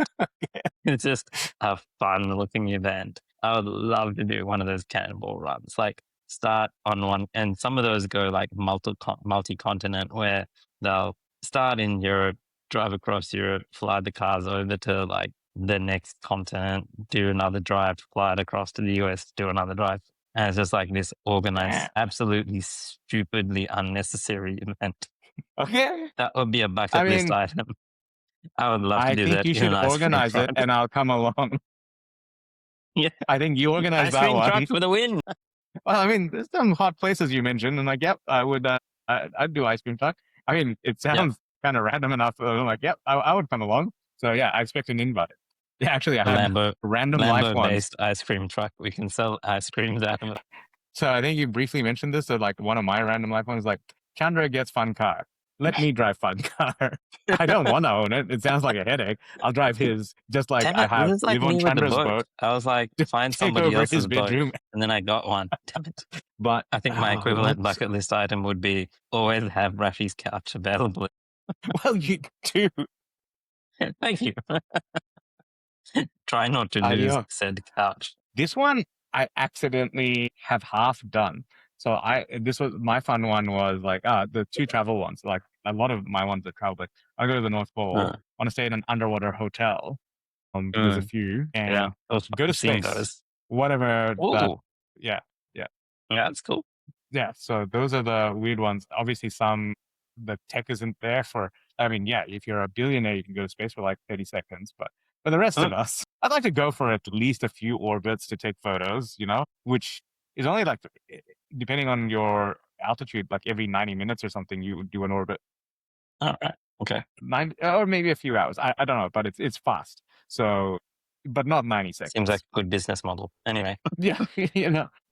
It's just a fun looking event. I would love to do one of those cannonball runs. Like start on one, and some of those go like multi-continent, where they'll start in Europe, drive across Europe, fly the cars over to like the next continent, do another drive, fly it across to the US, do another drive. And it's just like this organized, absolutely stupidly unnecessary event. Okay. That would be a bucket I list mean, item. I would love to I do think that you in an should ice cream organize it truck. and I'll come along. Yeah, I think you organize ice that cream one. truck for the win. Well, I mean, there's some hot places you mentioned, and like, yep, I would, I'd do ice cream truck. I mean, it Yeah, sounds kind of random enough. I'm like, yep, I would come along. So yeah, I expect an invite. Yeah, actually, I a had random life Lambo ones. based ice cream truck. We can sell ice creams out of it. So I think you briefly mentioned this. So like one of my random life ones, like Chandra gets fun car. Let me drive fun car. I don't want to own it. It sounds like a headache. I'll drive his. Just like Damn I it, this have is like live on me with the Chandra's boat. boat, I was like, just find take somebody over his else's boat, bedroom. and then I got one. Damn it. But I think my equivalent bucket list item would be always have Raffy's couch available. well, you do. Thank you. Try not to I lose know. said couch. This one I accidentally have half done. So this was my fun one was like the two travel ones. Like a lot of my ones are travel, but I go to the North Pole, Uh, want to stay in an underwater hotel. There's a mm, few, yeah, and go to I've seen space. those. Whatever that. Oh, Yeah, yeah, yeah, that's cool. yeah. So those are the weird ones. Obviously, some the tech isn't there for. I mean, yeah, if you're a billionaire, you can go to space for like 30 seconds, but for the rest Mm, of us, I'd like to go for at least a few orbits to take photos, which is only like, depending on your altitude, like every 90 minutes or something, you do an orbit. all right. Okay. Or maybe a few hours. I don't know, but it's fast. So, but not 90 Seems like seconds. a good business model. Anyway. Yeah,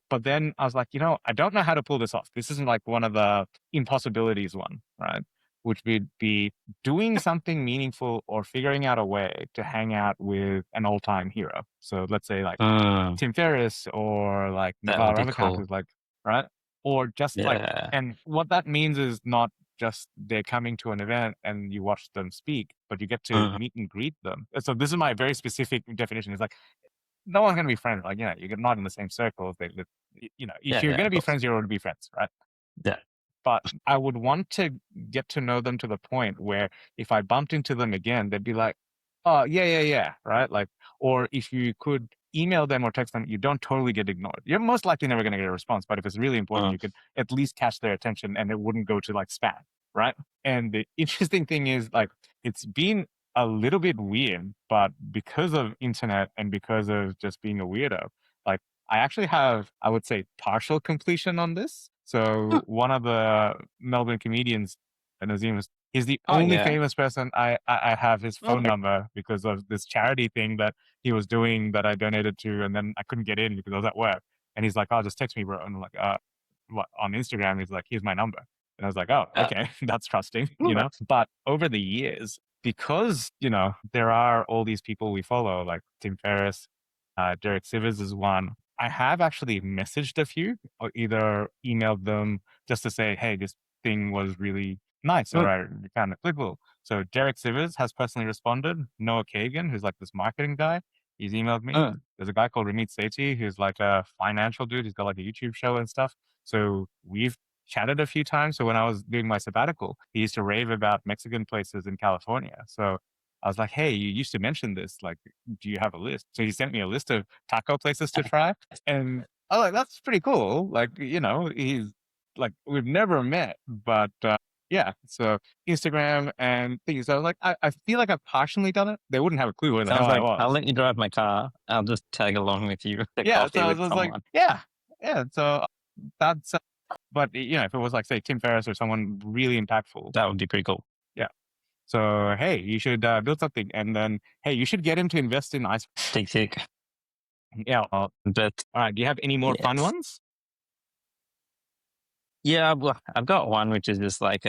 But then I was like, I don't know how to pull this off. This isn't like one of the impossibilities one, right? Which would be doing something meaningful or figuring out a way to hang out with an all-time hero. So let's say like Mm, Tim Ferriss or like that would Naval be Ravikant, cool. who's like, right? Or just like, Yeah. and what that means is not just they're coming to an event and you watch them speak, but you get to Mm, meet and greet them. So this is my very specific definition. It's like no one's gonna be friends. Like, you're not in the same circle. If yeah, you're yeah, gonna of be course. friends, you're going to be friends, right? Yeah. But I would want to get to know them to the point where if I bumped into them again, they'd be like, "Oh, yeah," right? Like, or if you could email them or text them, you don't totally get ignored. You're most likely never going to get a response, but if it's really important, Mm, you could at least catch their attention and it wouldn't go to like spam, right? And the interesting thing is like it's been a little bit weird, but because of internet and because of just being a weirdo, like I actually have, I would say, partial completion on this. mm. So one of the Melbourne comedians, Nazim, he's the Oh, only yeah. famous person I have his phone Okay. number because of this charity thing that he was doing that I donated to, and then I couldn't get in because I was at work. And he's like, "Oh, just text me, bro." And I'm like, what on Instagram? He's like, "Here's my number." And I was like, "Oh, Yeah. okay, that's trusting," Okay. But over the years, because there are all these people we follow, like Tim Ferriss, Derek Sivers is one. I have actually messaged a few or either emailed them just to say, hey, this thing was really Nice. All Good. right. Kind of cool. So Derek Sivers has personally responded. Noah Kagan, who's like this marketing guy, he's emailed me. There's a guy called Ramit Sethi, who's like a financial dude. He's got like a YouTube show and stuff. So we've chatted a few times. So when I was doing my sabbatical, he used to rave about Mexican places in California. So I was like, hey, you used to mention this. Like, do you have a list? So he sent me a list of taco places to try. And I was like, that's pretty cool. Like, he's like, we've never met, but yeah. So Instagram and things. So I was like, I feel like I've partially done it. They wouldn't have a clue where the Sounds hell I like I'll was. let you drive my car. I'll just tag along with you to Yeah. So coffee I with was like, someone. yeah, yeah. So that's, but if it was like, say, Tim Ferriss or someone really impactful, That would be pretty cool. yeah. So, hey, you should build something. And then, hey, you should get him to invest in ice. Tick. Yeah. All But right. Do you have any more fun yes. ones? Yeah, well, I've got one which is just like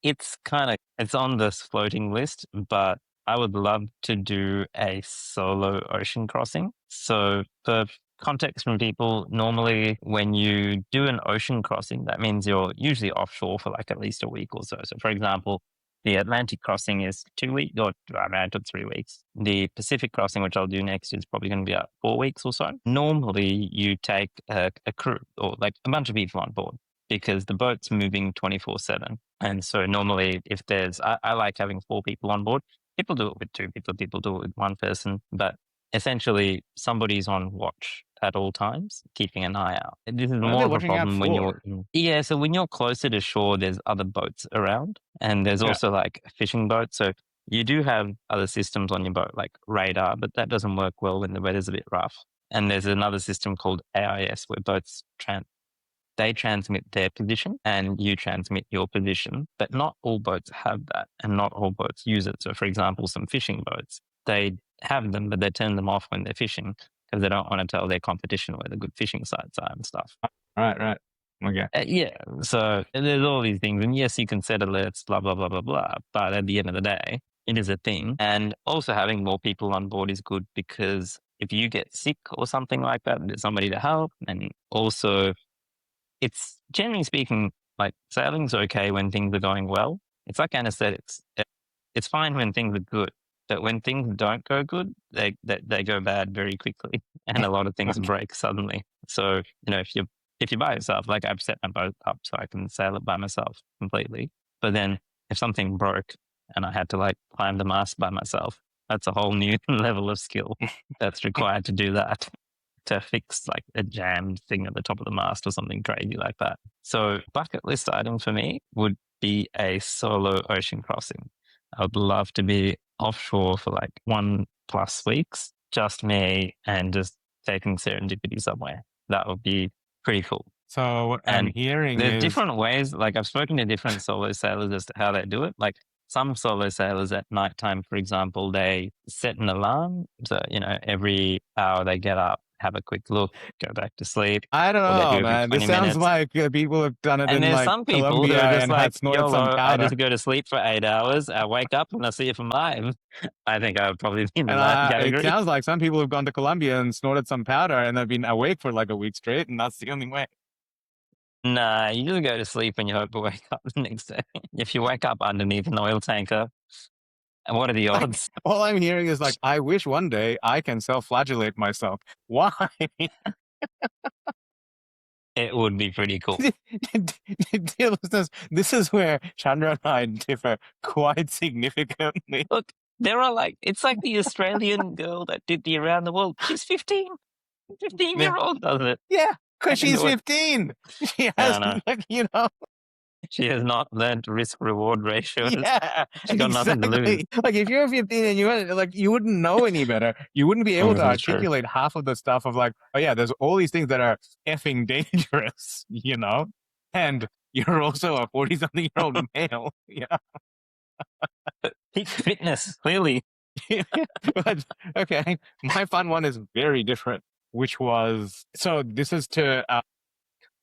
it's on this floating list, but I would love to do a solo ocean crossing. So for context from people, normally when you do an ocean crossing, that means you're usually offshore for like at least a week or so. So for example, the Atlantic crossing is 2 weeks, or I took 3 weeks. The Pacific crossing, which I'll do next, is probably going to be 4 weeks or so. Normally, you take a crew or like a bunch of people on board because the boat's moving 24/7. And so normally if I like having 4 people on board. People do it with 2 people, people do it with one person, but essentially somebody's on watch at all times, keeping an eye out. And this is What are they more of a watching out problem when for? yeah, so when you're closer to shore, there's other boats around and there's Yeah. also like fishing boats. So you do have other systems on your boat, like radar, but that doesn't work well when the weather's a bit rough. And there's another system called AIS where boats they transmit their position and you transmit your position, but not all boats have that and not all boats use it. So, for example, some fishing boats, they have them, but they turn them off when they're fishing because they don't want to tell their competition where the good fishing sites are and stuff. Right. Okay. Yeah, so there's all these things. And yes, you can set alerts, blah, blah, blah, blah, blah. But at the end of the day, it is a thing. And also having more people on board is good because if you get sick or something like that, there's somebody to help. And also, it's generally speaking, like sailing's okay when things are going well. It's like anesthetics. It's fine when things are good, but when things don't go good, they go bad very quickly, and a lot of things break suddenly. So if you're by yourself, like I've set my boat up so I can sail it by myself completely. But then if something broke and I had to like climb the mast by myself, that's a whole new level of skill that's required to do that to fix like a jammed thing at the top of the mast or something crazy like that. So bucket list item for me would be a solo ocean crossing. I would love to be offshore for like 1+ weeks, just me and just taking serendipity somewhere. That would be pretty cool. So what I'm And hearing there's is, different ways, like I've spoken to different solo sailors as to how they do it. Like some solo sailors at nighttime, for example, they set an alarm. So, every hour they get up, have a quick look, go back to sleep, I don't or they do know, every man. This 20 sounds minutes. like people have done it And in there's like some people who Colombia are just and like, had snorted some YOLO, I powder. just go to sleep for 8 hours. I wake up and I see if I'm alive. I think I would probably be in the And latter it category. sounds like some people have gone to Colombia and snorted some powder and they've been awake for like a week straight, and that's the only way. Nah, you just go to sleep and you hope to wake up the next day. If you wake up underneath an oil tanker, what are the Like, odds? all I'm hearing is like, I wish one day I can self-flagellate myself. Why? It would be pretty cool. Dear listeners, this is where Chandra and I differ quite significantly. Look, it's like the Australian girl that did the Around the World. She's 15. 15 Yeah, year old does it. yeah, I because can she's do it. 15. She I has, know. like. She has not learned risk reward ratios. Yeah, She got nothing to lose. exactly. Like if you're 15 and you wouldn't know any better, you wouldn't be able to This is true. articulate half of the stuff of like, oh yeah, there's all these things that are effing dangerous, and you're also a 40-something-year-old male. Yeah. Peak fitness, clearly. But okay, my fun one is very different, which was, so this is to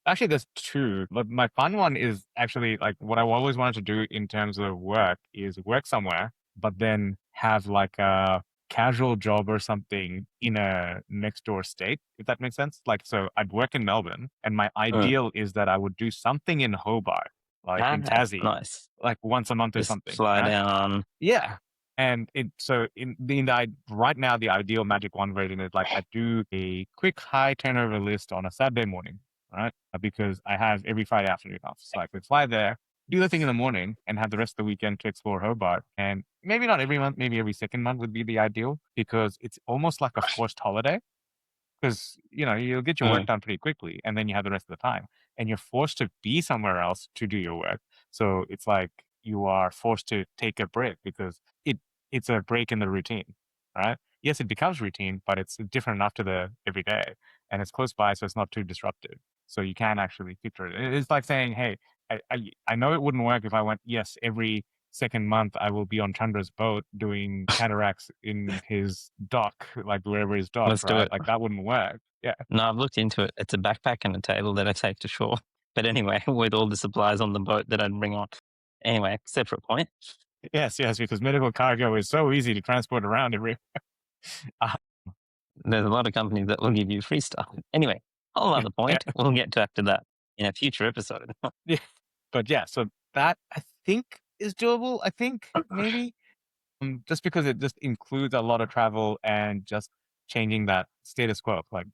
actually, there's two, but my fun one is actually like what I always wanted to do in terms of work is work somewhere, but then have like a casual job or something in a next door state, if that makes sense. Like, so I'd work in Melbourne, and my ideal is that I would do something in Hobart. like in Tassie, nice. like once a month or Just something, fly right? down. Yeah. And right now, the ideal Magic One version is like I do a quick high turnover list on a Saturday morning, right? Because I have every Friday afternoon off. So I could fly there, do the thing in the morning, and have the rest of the weekend to explore Hobart. And maybe not every month, maybe every second month would be the ideal because it's almost like a forced holiday because you'll get your work Mm, done pretty quickly and then you have the rest of the time and you're forced to be somewhere else to do your work, so it's like you are forced to take a break because it's a break in the routine, right? Yes, it becomes routine, but it's different enough to the everyday and it's close by, so it's not too disruptive, so you can actually picture it. It's like saying, hey, I know it wouldn't work if I went, yes, every second month I will be on Chandra's boat doing cataracts in his dock, like wherever he's docked, let's do right? it. Like that wouldn't work. Yeah. No, I've looked into it. It's a backpack and a table that I take to shore. But anyway, with all the supplies on the boat that I'd bring on. Anyway, separate point. Yes, because medical cargo is so easy to transport around every. Uh, There's a lot of companies that will give you free stuff. Anyway, whole other yeah, point. We'll get to after that in a future episode. yeah. But yeah, so that I think is doable. I think maybe just because it just includes a lot of travel and just changing that status quo. Like,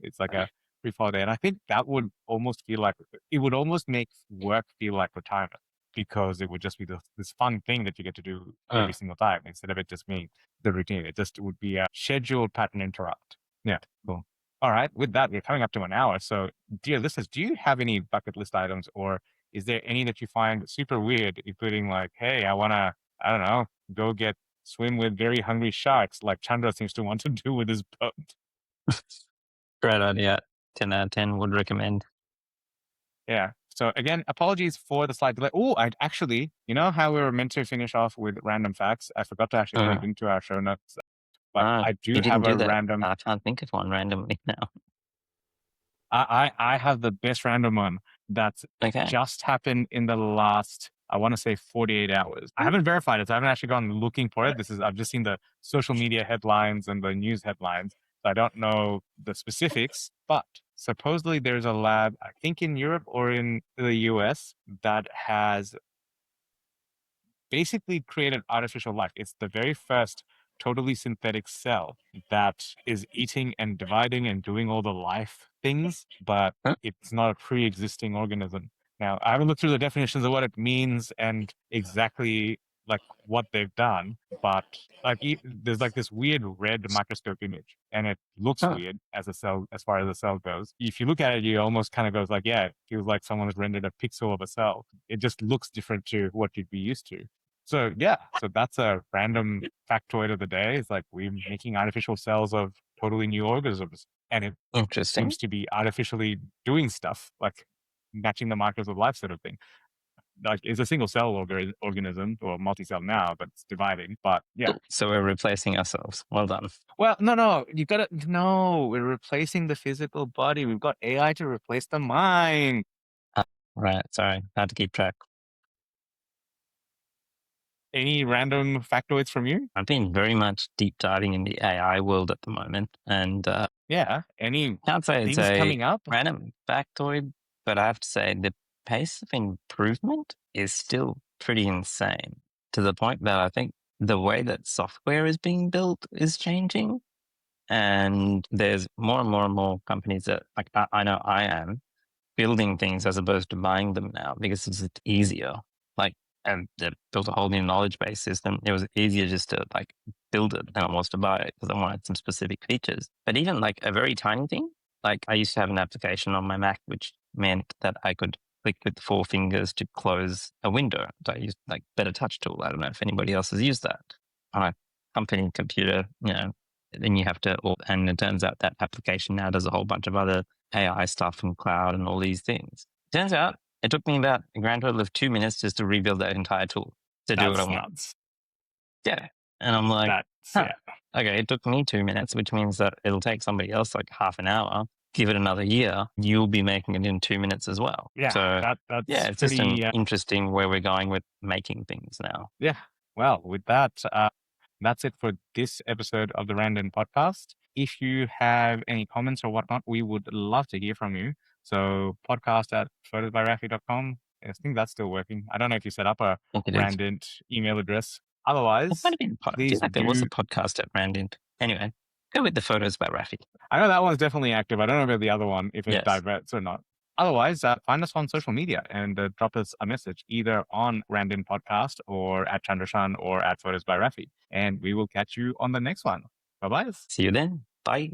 it's like a brief holiday. And I think that would almost feel like it would almost make work feel like retirement because it would just be this fun thing that you get to do every single time instead of it just being the routine. It just would be a scheduled pattern interrupt. Yeah, cool. All right. With that, we're coming up to an hour. So, dear listeners, do you have any bucket list items or is there any that you find super weird, including like, hey, I don't know, go get swim with very hungry sharks like Chandra seems to want to do with his boat. Great idea. 10 out of 10 would recommend. Yeah. So again, apologies for the slight delay. Oh, I actually, you know how we were meant to finish off with random facts? I forgot to actually put it Uh, into our show notes, but I do you didn't have a do that. random. I can't think of one randomly now. I have the best random one that's Okay. just happened in the last, I want to say 48 hours. I haven't verified it. So I haven't actually gone looking for it. I've just seen the social media headlines and the news headlines. So I don't know the specifics, but supposedly there's a lab, I think in Europe or in the US, that has basically created artificial life. It's the very first totally synthetic cell that is eating and dividing and doing all the life things, but Huh? it's not a pre-existing organism. Now, I haven't looked through the definitions of what it means and exactly like what they've done, but like there's like this weird red microscope image, and it looks Huh. weird as a cell, as far as the cell goes. If you look at it, you almost kind of goes like, yeah, it feels like someone's rendered a pixel of a cell. It just looks different to what you'd be used to. So yeah, so that's a random factoid of the day. It's like we're making artificial cells of totally new organisms, and it Interesting. seems to be artificially doing stuff like matching the markers of life, sort of thing. Like it's a single cell organism or multi-cell now, but it's dividing. But yeah, So we're replacing ourselves. Well done. well, no, you gotta no. We're replacing the physical body. We've got AI to replace the mind. Right. Sorry. Hard to keep track. Any random factoids from you? I've been very much deep diving in the AI world at the moment, and Yeah. Any can't say it's things a coming up? random factoid, but I have to say the pace of improvement is still pretty insane to the point that I think the way that software is being built is changing. And there's more and more and more companies that, like, I know I am building things as opposed to buying them now because it's just easier. Like, and they built a whole new knowledge base system. It was easier just to like build it than it was to buy it because I wanted some specific features. But even like a very tiny thing, like I used to have an application on my Mac which meant that I could click with 4 fingers to close a window. So I used like Better Touch tool. I don't know if anybody else has used that on a company computer. Then you have to, and it turns out that application now does a whole bunch of other AI stuff and cloud and all these things. Turns out it took me about a grand total of 2 minutes just to rebuild that entire tool to do what I That's want. nuts. Yeah. And I'm like, That's huh, yeah. okay, it took me 2 minutes, which means that it'll take somebody else like half an hour. Give it another year, you'll be making it in 2 minutes as well. Yeah, So yeah, that's it's just an pretty. interesting where we're going with making things now. Yeah. Well, with that, that's it for this episode of the randInt podcast. If you have any comments or whatnot, we would love to hear from you. So podcast at photosbyraffi.com. I think that's still working. I don't know if you set up a I think it is. randint email address. It Otherwise, might have been. I feel please like there was a do. podcast at randInt. Anyway, go with the photos by Raffy. I know that one's definitely active. I don't know about the other one, if it Yes. diverts or not. Otherwise, find us on social media and drop us a message either on randint podcast or at Chandrashan or at photos by Raffy. And we will catch you on the next one. Bye bye. See you then. Bye.